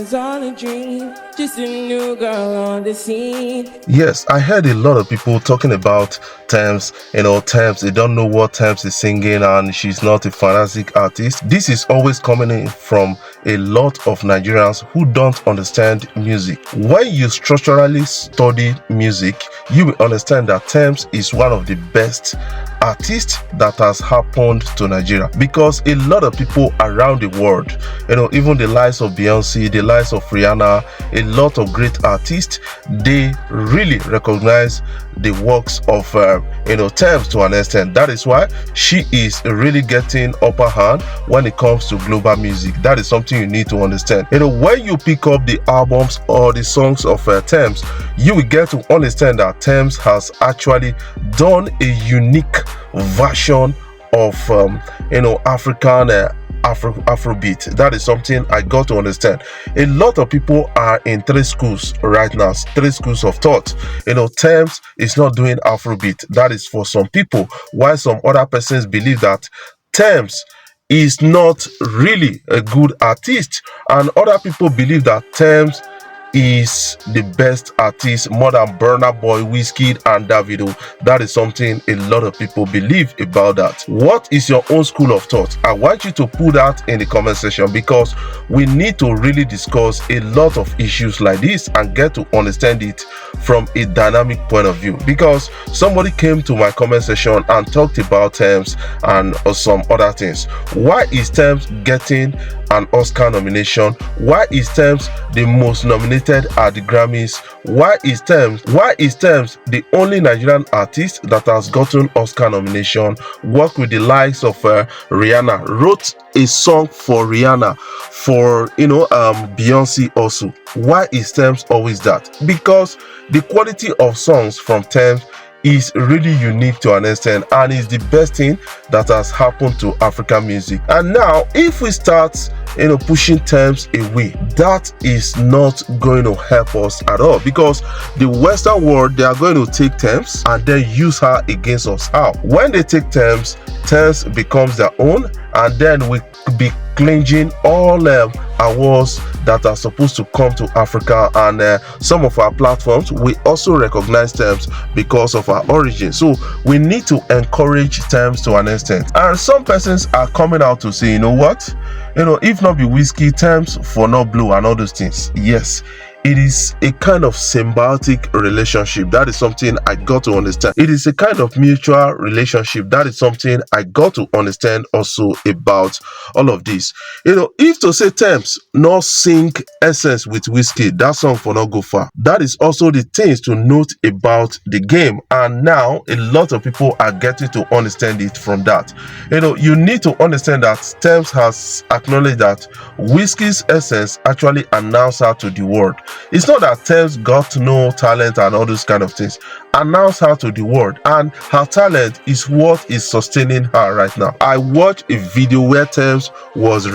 was all a dream, just a new girl on the scene. Yes, I heard a lot of people talking about Tems. Tems, they don't know what Tems is singing and she's not a fantastic artist. This is always coming in from a lot of Nigerians who don't understand music. When you structurally study music, you will understand that Tems is one of the best artists that has happened to Nigeria, because a lot of people around the world, even the likes of Beyonce, the likes of Rihanna, a lot of great artists, they really recognize the works of Tems to an extent. That is why she is really getting upper hand when it comes to global music. That is something you need to understand. When you pick up the albums or the songs of Tems, you will get to understand that Tems has actually done a unique version of African Afrobeat. That is something I got to understand. A lot of people are in three schools right now, three schools of thought. Tems is not doing Afrobeat. That is for some people, while some other persons believe that Tems is not really a good artist, and other people believe that Tems is the best artist more than Burna Boy, Wizkid and Davido. That is something a lot of people believe about that. What is your own school of thought? I want you to put that in the comment section, because we need to really discuss a lot of issues like this and get to understand it from a dynamic point of view. Because somebody came to my comment section and talked about Tems and some other things. Why is Tems getting an Oscar nomination? Why is Tems the most nominated at the Grammys? Why is Tems the only Nigerian artist that has gotten Oscar nomination? Worked with the likes of Rihanna, wrote a song for Rihanna, for Beyonce also. Why is Tems always that? Because the quality of songs from Tems is really unique to an extent, and is the best thing that has happened to African music. And now, if we start pushing Tems away, that is not going to help us at all, because the Western world, they are going to take Tems and then use her against us. How? When they take Tems becomes their own, and then we be clinging all awards that are supposed to come to Africa, and some of our platforms we also recognize Tems because of our origin. So we need to encourage Tems to an extent, and some persons are coming out to say, if not be Wizkid, Tems for not blue and all those things. Yes, it is a kind of symbiotic relationship. That is something I got to understand. It is a kind of mutual relationship. That is something I got to understand also about all of this. If to say Tems not sing Essence with Wizkid, that song for not go far. That is also the things to note about the game. And now a lot of people are getting to understand it from that. You need to understand that Tems has acknowledged that Wizkid's Essence actually announced her to the world. It's not that Tems got no talent and all those kind of things. Announce her to the world, and her talent is what is sustaining her right now. I watched a video where Tems was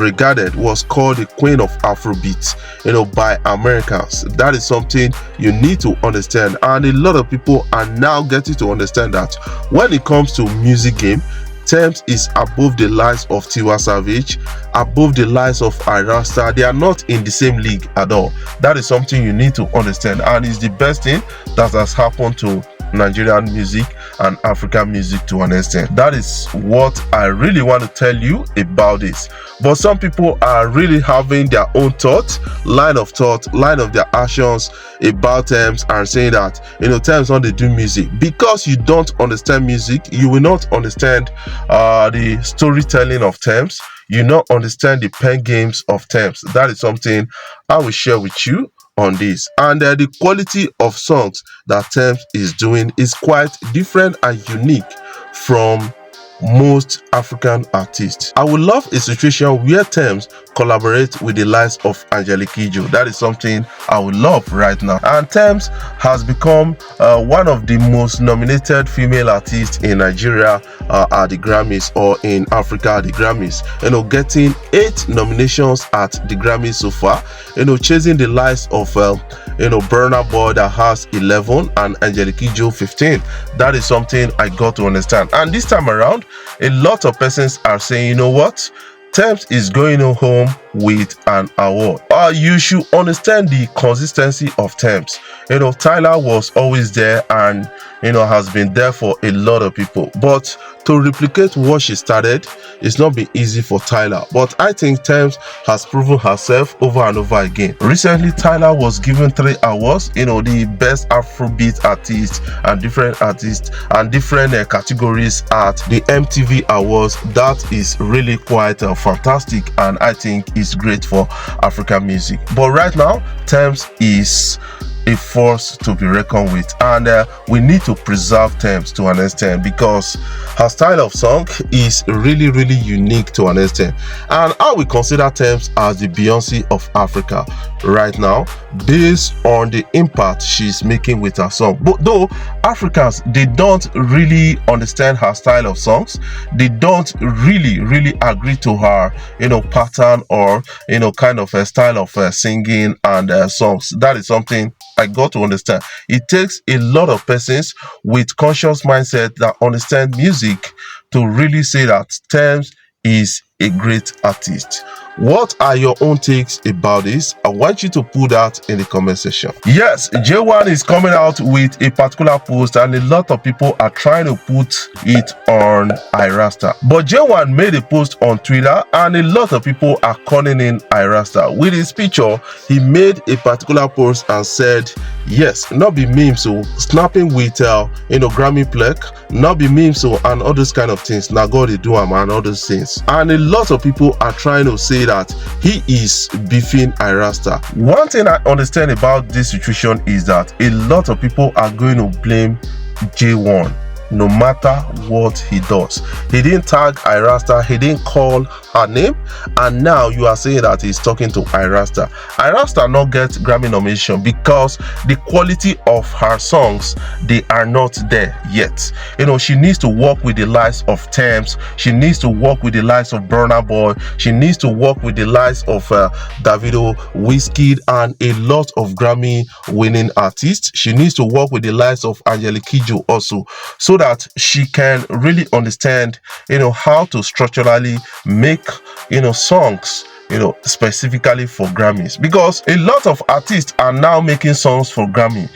called the Queen of Afrobeat, by Americans. That is something you need to understand, and a lot of people are now getting to understand that when it comes to music game, Tems is above the likes of Tiwa Savage, above the likes of Irasta. They are not in the same league at all. That is something you need to understand, and it's the best thing that has happened to Nigerian music and African music to an extent. That is what I really want to tell you about this. But some people are really having their own line of their actions about Tems, and saying that Tems not they do music. Because you don't understand music, you will not understand the storytelling of Tems. You not understand the pen games of Tems. That is something I will share with you on this. And the quality of songs that Tems is doing is quite different and unique from most African artists. I would love a situation where Tems collaborate with the likes of Angelique Kidjo. That is something I would love right now. And Tems has become one of the most nominated female artists in Nigeria at the Grammys, or in Africa at the Grammys. Getting 8 nominations at the Grammys so far. Chasing the likes of Burna Boy that has 11 and Angelique Kidjo 15. That is something I got to understand. And this time around, a lot of persons are saying, what? Tems is going home with an award. You should understand the consistency of Tems. Tyler was always there and has been there for a lot of people. But to replicate what she started, it's not been easy for Tyler. But I think Tems has proven herself over and over again. Recently, Tyler was given 3 awards, the best Afrobeat artist and different artists and different categories at the MTV Awards. That is really quite fantastic, and I think it's great for African music. But right now, Tems is a force to be reckoned with, and we need to preserve Tems to an extent, because her style of song is really unique to an extent. And I will consider Tems as the Beyonce of Africa right now, based on the impact she's making with her song. But though Africans, they don't really understand her style of songs, they don't really agree to her pattern or kind of a style of singing and songs. That is something I got to understand. It takes a lot of persons with conscious mindset that understand music to really say that Tems is a great artist. What are your own takes about this? I want you to put that in the comment section. Yes, J1 is coming out with a particular post, and a lot of people are trying to put it on iRasta. But J1 made a post on Twitter, and a lot of people are calling in iRasta. With his picture, he made a particular post and said, yes, not be memes, so snapping with Grammy plaque, not be memes, so and all those kind of things. Now God they do and all those things. And a lot of people are trying to say that he is beefing iRasta. One thing I understand about this situation is that a lot of people are going to blame J1 no matter what he does. He didn't tag iRasta, he didn't call her name, and now you are saying that he's talking to iRasta. iRasta not get Grammy nomination because the quality of her songs, they are not there yet. She needs to work with the likes of Tems, she needs to work with the likes of Burna Boy, she needs to work with the likes of Davido, Wizkid, and a lot of Grammy winning artists. She needs to work with the likes of Angelique Kidjo also, so that she can really understand how to structurally make songs specifically for Grammys, because a lot of artists are now making songs for Grammy.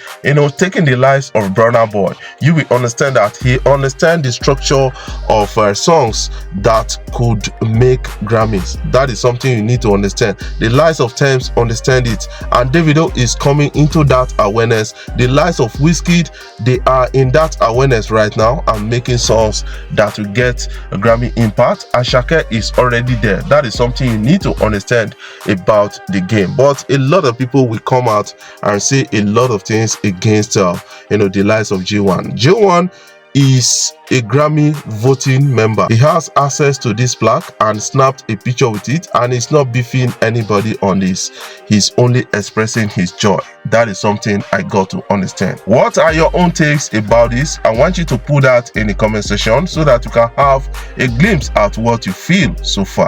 Taking the lives of Burna Boy, you will understand that he understands the structure of songs that could make Grammys. That is something you need to understand. The lives of Tems understand it, and Davido is coming into that awareness. The lives of Wizkid, they are in that awareness right now and making songs that will get a Grammy impact. Ashake is already there. That is something you need to understand about the game. But a lot of people will come out and say a lot of things against the likes of J1. J1 is a Grammy voting member. He has access to this plaque and snapped a picture with it, and he's not beefing anybody on this. He's only expressing his joy. That is something I got to understand. What are your own takes about this? I want you to put that in the comment section so that you can have a glimpse at what you feel so far.